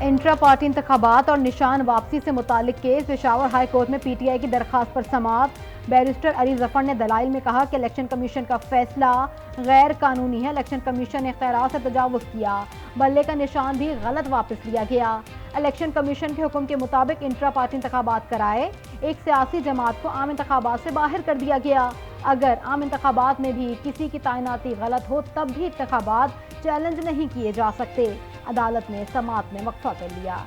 Intra party इंतखाबात और निशान वापसी से मुतालिक केस पेशावर हाई कोर्ट में पीटीआई की दरख्वास्त पर समाअत। बैरिस्टर अली जफर ने दलाइल में कहा कि इलेक्शन कमीशन का फैसला गैर कानूनी है। इलेक्शन कमीशन ने इख्तियारात से तजावुज किया। बल्ले का निशान भी गलत वापस लिया गया। इलेक्शन कमीशन के हुक्म के मुताबिक इंट्रा पार्टी इंतखाबात कराए। एक सियासी जमात को आम इंतखाबात से बाहर कर दिया गया। अगर आम इंतखाबात में भी किसी की तैनाती गलत हो तब भी इंतखाबात चैलेंज नहीं किए जा सकते। अदालत ने समाअत में वक्फा कर लिया।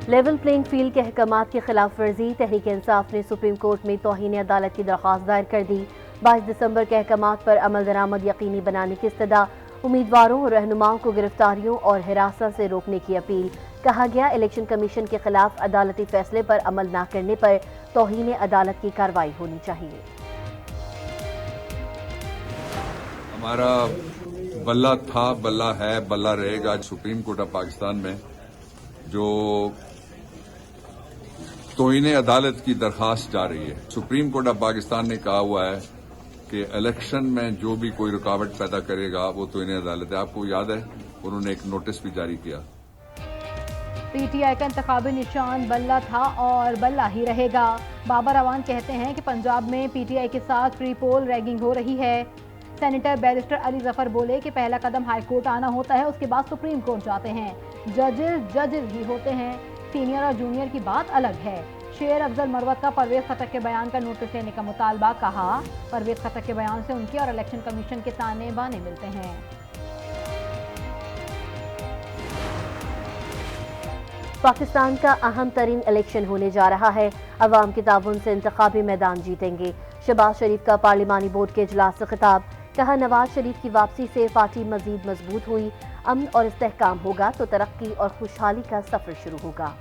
लेवल प्लेइंग फील्ड के अहकामात की खिलाफ वर्जी। तहरीक इंसाफ ने सुप्रीम कोर्ट में तौहीन अदालत की दरख्वास्त दायर कर दी। 22 दिसंबर के अहकामात पर अमल दरामद यकीनी बनाने की इस्तदा। उम्मीदवारों और रहनुमाओं को गिरफ्तारियों और हिरासत से रोकने की अपील। कहा गया इलेक्शन कमीशन के खिलाफ अदालती फैसले पर अमल न करने पर तौहीन अदालत की कार्रवाई होनी चाहिए। हमारा बल्ला था, बल्ला है, बल्ला रहेगा। सुप्रीम कोर्ट ऑफ पाकिस्तान में जो तौहीन अदालत की दरखास्त जा रही है, सुप्रीम कोर्ट ऑफ पाकिस्तान ने कहा हुआ है कि इलेक्शन में जो भी कोई रुकावट पैदा करेगा वो तौहीन अदालत है। आपको याद है उन्होंने एक नोटिस भी जारी किया। पीटीआई का इंतखाबी निशान बल्ला था और बल्ला ही रहेगा। बाबर अवान कहते हैं कि पंजाब में पीटीआई के साथ प्री पोल रैगिंग हो रही है। सेनेटर बैरिस्टर अली जफर बोले कि पहला कदम हाई कोर्ट आना होता है, उसके बाद सुप्रीम कोर्ट जाते हैं। जजेस ही होते हैं, सीनियर और जूनियर की बात अलग है। शेर अफजल मरवत का परवेज खटक के बयान का नोटिस लेने का मुतालबा। कहा परवेज खटक के बयान से उनके और इलेक्शन कमीशन के ताने बाने मिलते हैं। पाकिस्तान का अहम तरीन इलेक्शन होने जा रहा है। अवाम के ताउन से इंतखाबी मैदान जीतेंगे। शहबाज शरीफ का पार्लिमानी बोर्ड के इजलास से खिताब। कहा नवाज शरीफ की वापसी से पार्टी मजीद मजबूत हुई। अमन और इस्तेहकाम होगा तो तरक्की और खुशहाली का सफर शुरू होगा।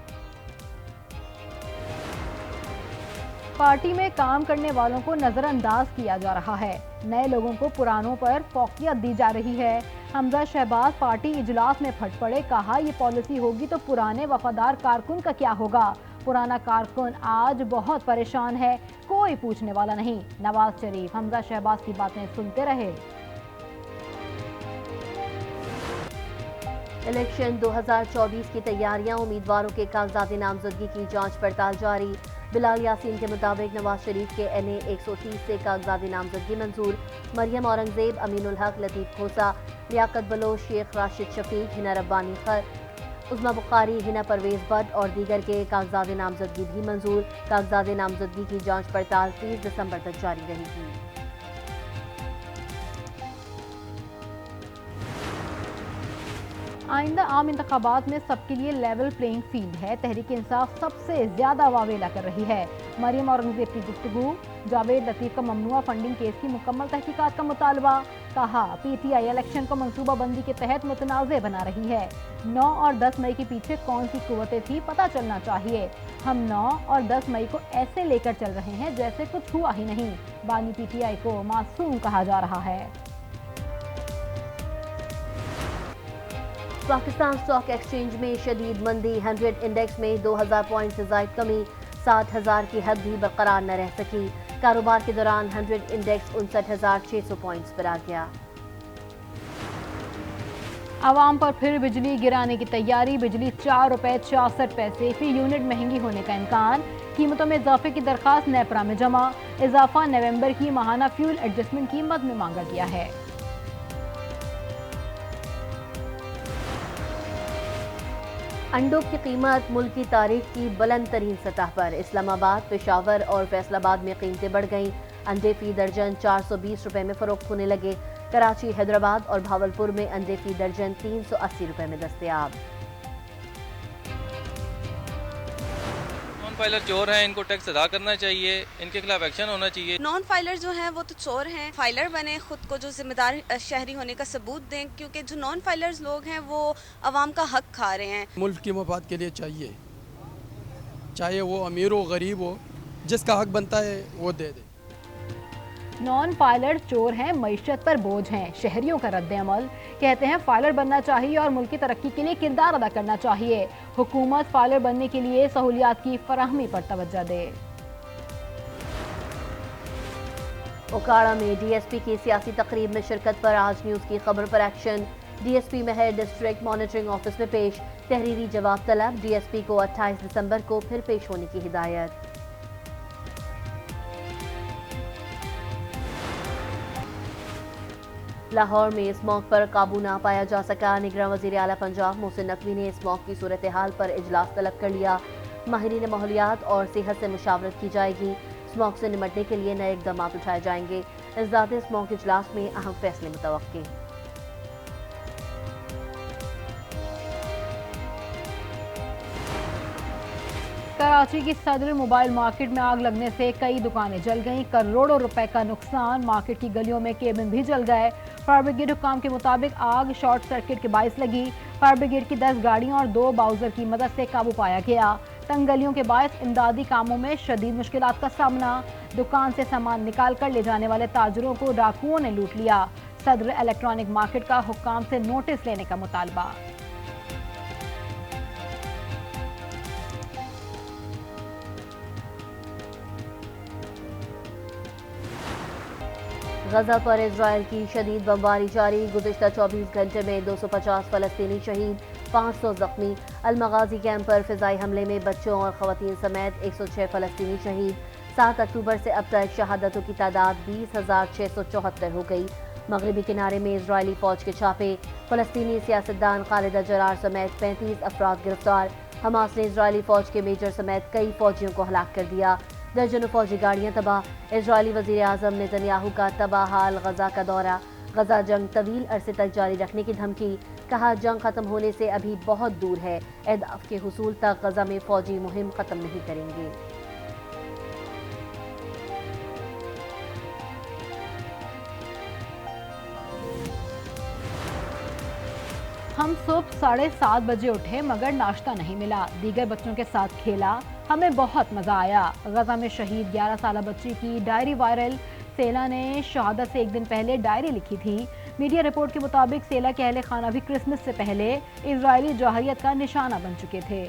पार्टी में काम करने वालों को नजरअंदाज किया जा रहा है। नए लोगों को पुरानों पर फौकियत दी जा रही है। हमजा शहबाज पार्टी इजलास में फट पड़े। कहा ये पॉलिसी होगी तो पुराने वफादार कारकुन का क्या होगा। पुराना कारकुन आज बहुत परेशान है, कोई पूछने वाला नहीं। नवाज शरीफ हमजा शहबाज की बातें सुनते रहे। इलेक्शन 2024 की तैयारियां। उम्मीदवारों के कागजात नामजदगी की जांच पड़ताल जारी। बिलाल यासीन के मुताबिक नवाज शरीफ के NA 130 से कागजात नामजदगी मंजूर। मरियम औरंगजेब, अमीनुल हक, लतीफ खोसा, लियाकत बलोच, शेख राशिद शफीक, हिना रब्बानी खर, उज़मा बुखारी, हिना परवेज भट्ट और दीगर के कागजात नामजदगी भी मंजूर। कागजात नामजदगी की जांच पड़ताल 30 दिसंबर तक जारी रहेगी। आइंदा आम इंतखाबात में सबके लिए लेवल प्लेइंग फील्ड है। तहरीक इंसाफ सबसे ज्यादा वावेला कर रही है। मरियम औरंगजेब की गुफ्तगू। जावेद लतीफ का ममनुआ फंडिंग केस की मुकम्मल तहकीकात का मुतालबा। कहा पीटीआई इलेक्शन को मंसूबाबंदी के तहत मुतनाज़े बना रही है। 9 और 10 मई के पीछे कौन सी कुव्वतें थी पता चलना चाहिए। हम 9 और 10 मई को ऐसे लेकर चल रहे हैं जैसे कुछ हुआ ही नहीं। बानी पीटीआई को मासूम कहा जा रहा है। पाकिस्तान स्टॉक एक्सचेंज में शदीद मंदी। 100 इंडेक्स में 2000 पॉइंट से ज़ायद कमी। 60,000 की हद भी बरकरार न रह सकी। कारोबार के दौरान 100 इंडेक्स 59,600 पॉइंट्स पर आ गया। आवाम पर फिर बिजली गिराने की तैयारी। बिजली 4 रुपए 66 पैसे फी यूनिट महंगी होने का इम्कान। कीमतों में इजाफे की दरखास्त नेपरा में जमा। इजाफा नवंबर की माहाना फ्यूल एडजस्टमेंट कीमत में मांगा गया है। अंडों की कीमत मुल्क की तारीख की बुलंद तरीन सतह पर। इस्लामाबाद, पेशावर और फैसलाबाद में कीमतें बढ़ गईं। अंडे फी दर्जन 420 रुपए में फरोख्त होने लगे। कराची, हैदराबाद और भावलपुर में अंडे फी दर्जन 380 रुपए में दस्तयाब। नॉन फाइलर चोर हैं, इनको टैक्स अदा करना चाहिए, इनके खिलाफ एक्शन होना चाहिए। नॉन फाइलर जो हैं वो तो चोर हैं। फाइलर बने, खुद को जो जिम्मेदार शहरी होने का सबूत दें, क्योंकि जो नॉन फाइलर्स लोग हैं वो आवाम का हक खा रहे हैं। मुल्क की मफाद के लिए चाहिए, चाहे वो अमीर हो गरीब हो, जिसका हक बनता है वो दे दे। नॉन फाइलर चोर हैं, मईशत पर बोझ हैं। शहरियों का रद्द अमल। कहते हैं फाइलर बनना चाहिए और मुल्क की तरक्की के लिए किरदार अदा करना चाहिए। हुकूमत फाइलर बनने के लिए सहूलियात की फराहमी पर तवज्जो दे। ओकाड़ा में DSP की सियासी तकरीब में शिरकत पर आज न्यूज़ की खबर पर एक्शन। DSP महर डिस्ट्रिक्ट मॉनिटरिंग ऑफिस में पेश, तहरीरी जवाब तलब, DSP को 28 दिसंबर को फिर पेश होने की हिदायत। लाहौर में स्मॉग पर काबू ना पाया जा सका, निगरान वज़ीर आला पंजाब मोहसिन नकवी ने स्मॉग की सूरत हाल पर इजलास तलब कर लिया। माहिरीन माहौलियात और सेहत से मुशावरत की जाएगी, स्मॉग से निमटने के लिए नए इक़दाम उठाए जाएंगे। इज़्ज़ात स्मॉग इजलास में अहम फैसले मुतवक्की। कराची की सदर मोबाइल मार्केट में आग लगने से कई दुकानें जल गईं, करोड़ों रुपए का नुकसान, मार्केट की गलियों में केबिन भी जल गए। फायर ब्रिगेड हुक्काम के मुताबिक आग शॉर्ट सर्किट के बायस लगी। फायर ब्रिगेड की 10 गाड़ियों और 2 बाउजर की मदद से काबू पाया गया। तंग गलियों के बायस इमदादी कामों में शदीद मुश्किलात का सामना, दुकान से सामान निकाल कर ले जाने वाले ताजरों को डाकुओं ने लूट लिया। सदर इलेक्ट्रॉनिक मार्केट का हुक्काम से नोटिस लेने का मुतालबा। गजा पर इजराइल की शदीद बमबारी जारी, गुज़िश्ता 24 घंटे में 250 फ़लस्तीनी शहीद, 500 जख्मी। अलमगाजी कैंप पर फ़िज़ाई हमले में बच्चों और ख़वातीन समेत 106 फ़लस्तीनी शहीद। 7 अक्टूबर से अब तक शहादतों की तादाद 20,674 हो गई। मगरबी किनारे में इजरायली फ़ौज के छापे, फ़लस्तीनी सियासतदान खालिदा जरार समेत 35 अफराद गिरफ्तार। हमास ने इजरायली फ़ौज के मेजर समेत कई फ़ौजियों को हलाक कर दिया। दर्जनों फौजी गाड़ियां तबाह। इजरायली वज़ीर आज़म नेतन्याहू का तबाह हाल गजा का दौरा, गजा जंग तवील अरसे तक जारी रखने की धमकी, कहा जंग खत्म होने से अभी बहुत दूर है, अहदाफ के हुसूल तक गजा में फौजी मुहिम खत्म नहीं करेंगे। हम सुबह 7:30 बजे उठे मगर नाश्ता नहीं मिला, दीगर बच्चों के साथ खेला, हमें बहुत मजा आया। गजा में शहीद 11 साल बच्ची की डायरी वायरल, सेला ने शहादत से एक दिन पहले डायरी लिखी थी। मीडिया रिपोर्ट के मुताबिक सेला के अहले खाना भी क्रिसमस से पहले इजरायली जौहरियत का निशाना बन चुके थे।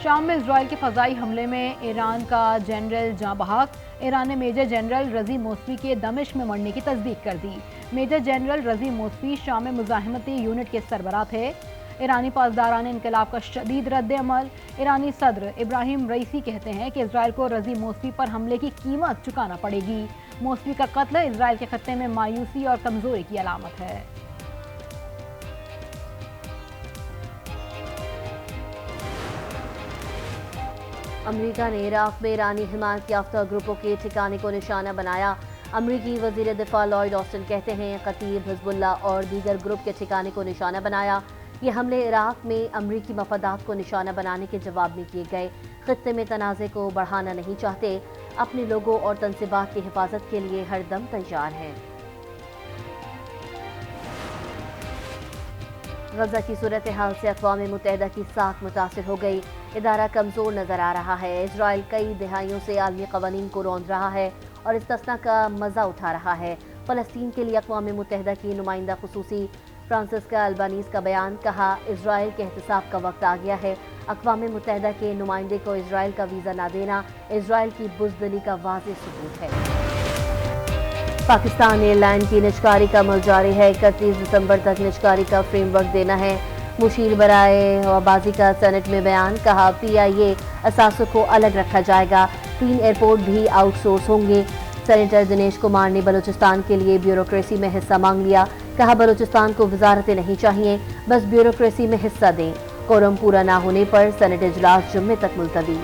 शाम में इजराइल के फ़ज़ाई हमले में ईरान का जनरल जाँ बहक, ईरान ने मेजर जनरल रज़ी मोसवी के दमिश्क में मरने की तस्दीक कर दी। मेजर जनरल रज़ी मोसवी शाम में मुज़ाहिमती यूनिट के सरबराह थे। ईरानी पासदारान इनकलाब का शदीद रद्द अमल। ईरानी सदर इब्राहिम रईसी कहते हैं कि इजराइल को रज़ी मोसवी पर हमले की कीमत चुकाना पड़ेगी। मोसवी का कत्ल इजराइल के खत्ते में मायूसी और कमज़ोरी की अलामत है। अमरीका ने इराक में ईरानी हिमायत याफ्ता ग्रुपों के ठिकाने को निशाना बनाया। अमरीकी वज़ीर दिफा लॉयड ऑस्टिन कहते हैं कतीब हिज़्बुल्लाह और दीगर ग्रुप के ठिकाने को निशाना बनाया। ये हमले इराक में अमरीकी मफादात को निशाना बनाने के जवाब में किए गए। खित्ते में तनाज़े को बढ़ाना नहीं चाहते, अपने लोगों और तनसीबात की हिफाजत के लिए हरदम तैयार हैं। गजा की सूरत हाल से अक़वाम मुत्तहिदा की साख मुतासिर हो गई। इदारा कमज़ोर नज़र आ रहा है। इजराइल कई दहाइयों से आलमी क़वानीन को रौंद रहा है और इस्तिस्ना का मज़ा उठा रहा है। फ़लस्तीन के लिए अक़वाम मुत्तहिदा की नुमाइंदा ख़ुसूसी फ्रांसिस्का अल्बानीज़ का बयान, कहा इजराइल के एहतसाब का वक्त आ गया है। अक़वाम मुत्तहिदा के नुमाइंदे को इजराइल का वीज़ा ना देना इजराइल की बुज़दिली का वाज़ेह सबूत है। पाकिस्तान एयरलाइन की निजकारी का अमल जारी है। 31 दिसंबर तक निजकारी का फ्रेमवर्क देना है। मुशीर बराए हवाबाजी का सेनेट में बयान, कहा PIA असासों को अलग रखा जाएगा। 3 एयरपोर्ट भी आउटसोर्स होंगे। सेनेटर दिनेश कुमार ने बलूचिस्तान के लिए ब्यूरोक्रेसी में हिस्सा मांग लिया, कहा बलूचिस्तान को वजारतें नहीं चाहिए, बस ब्यूरोक्रेसी में हिस्सा दें। कोरम पूरा ना होने पर सेनेट इजलास जुम्मे तक मुलतवी।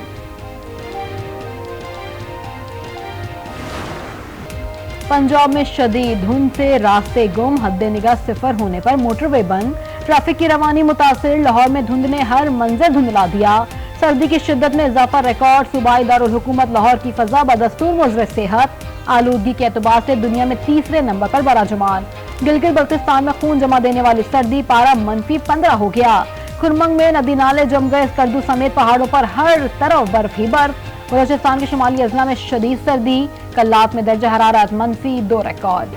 पंजाब में शदीद धुंध से रास्ते गुम, हद्दे निगाह 0 होने पर मोटरवे बंद, ट्रैफिक की रवानी मुतासिर। लाहौर में धुंध ने हर मंजर धुंधला दिया। सर्दी की शिद्दत में इजाफा रिकॉर्ड। सूबाई दारुल हुकूमत लाहौर की फजा बदस्तूर मुज़र सेहत। आलूदगी के एतबार से दुनिया में 3रे नंबर पर बराजमान। गिलगित बल्तिस्तान में खून जमा देने वाली सर्दी, पारा -15 हो गया। खुरमंग में नदी नाले जम गए। स्कर्दू समेत पहाड़ों पर हर तरफ बर्फ ही बर्फ। बलोचिस्तान के शुमाली अजला में शदीद सर्दी, कल्लात में दर्जा हरारत -2 रिकॉर्ड।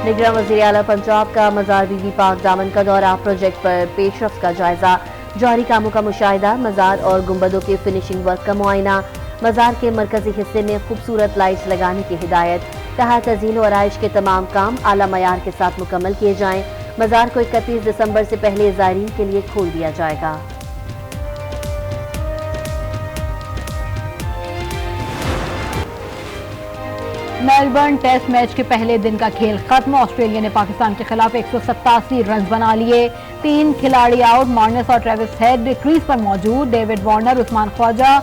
निगरान वज़ीर आला पंजाब का मज़ार बीबी पाक दामन का दौरा, प्रोजेक्ट पर पेशरफ्त का जायजा। جاری کاموں کا مشاہدہ، مزار اور گنبدوں کے فنشنگ ورک کا معائنہ، مزار کے مرکزی حصے میں خوبصورت لائٹس لگانے کی ہدایت، کہا تزئین و آرائش کے تمام کام اعلیٰ معیار کے ساتھ مکمل کیے جائیں، مزار کو 31 دسمبر سے پہلے زائرین کے لیے کھول دیا جائے گا۔ میلبرن ٹیسٹ میچ کے پہلے دن کا کھیل ختم، آسٹریلیا نے پاکستان کے خلاف 187 رنز بنا لیے، 3 کھلاڑی آؤٹ، مارنس اور ٹریوس ہیڈ کریز پر موجود، David Warner, Usman Khawaja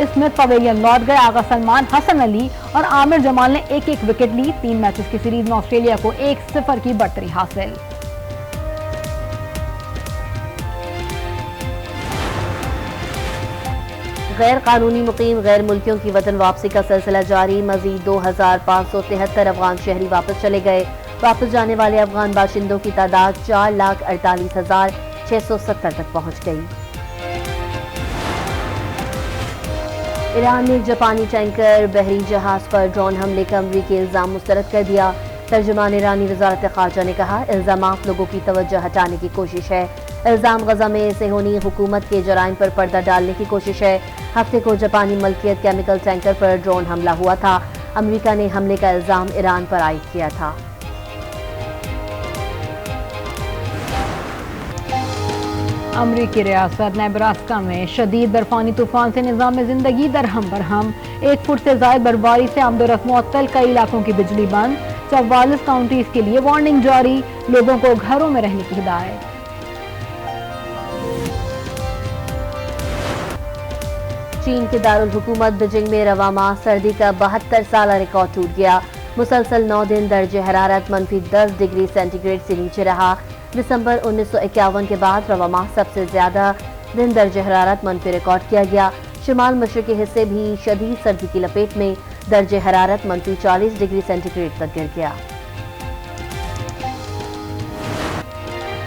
Smith pavilion لوٹ گئے، آغا سلمان، حسن علی اور عامر جمال نے ایک ایک وکٹ لی، 3 میچز کی سیریز میں آسٹریلیا کو 1-0 کی برتری حاصل۔ غیر قانونی مقیم غیر ملکیوں کی وطن واپسی کا سلسلہ جاری، مزید 2573 افغان شہری واپس چلے گئے، واپس جانے والے افغان باشندوں کی تعداد 4,48,670 تک پہنچ گئی۔ ایران نے جاپانی ٹینکر بحری جہاز پر ڈرون حملے کا امریکی الزام مسترد کر دیا، ترجمان ایرانی وزارت خارجہ نے کہا الزامات لوگوں کی توجہ ہٹانے کی کوشش ہے، الزام غزہ میں صہیونی حکومت کے جرائم پر پردہ ڈالنے کی کوشش ہے۔ ہفتے کو جاپانی ملکیت کیمیکل ٹینکر پر ڈرون حملہ ہوا تھا، امریکہ نے حملے کا الزام ایران پر عائد کیا تھا۔ امریکی ریاست نیبراسکا میں شدید برفانی طوفان سے نظام زندگی درہم برہم، 1 فٹ سے زائد برفباری سے آمد و رفت معطل، کئی علاقوں کی بجلی بند، 44 کاؤنٹیز کے لیے وارننگ جاری، لوگوں کو گھروں میں رہنے کی ہدایت۔ چین کے دارالحکومت بیجنگ میں رواں ماہ سردی کا 72 سالہ ریکارڈ ٹوٹ گیا، مسلسل 9 دن درجہ حرارت -10 ڈگری سینٹی گریڈ سے نیچے رہا، دسمبر 1951 کے بعد رواں ماہ سب سے زیادہ دن درجہ حرارت منفی ریکارڈ کیا گیا، شمال مشرقی حصے بھی شدید سردی کی لپیٹ میں، درجہ حرارت -40 ڈگری سینٹی گریڈ تک گر گیا۔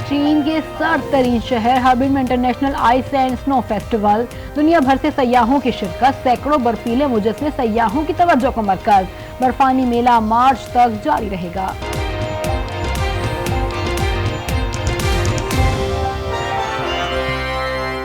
چین کے سرد ترین شہر ہاربن میں انٹرنیشنل آئس اینڈ سنو فیسٹیول، دنیا بھر سے سیاحوں کی شرکت، سینکڑوں برفیلے مجسمے سیاحوں کی توجہ کا مرکز، برفانی میلہ مارچ تک جاری رہے گا۔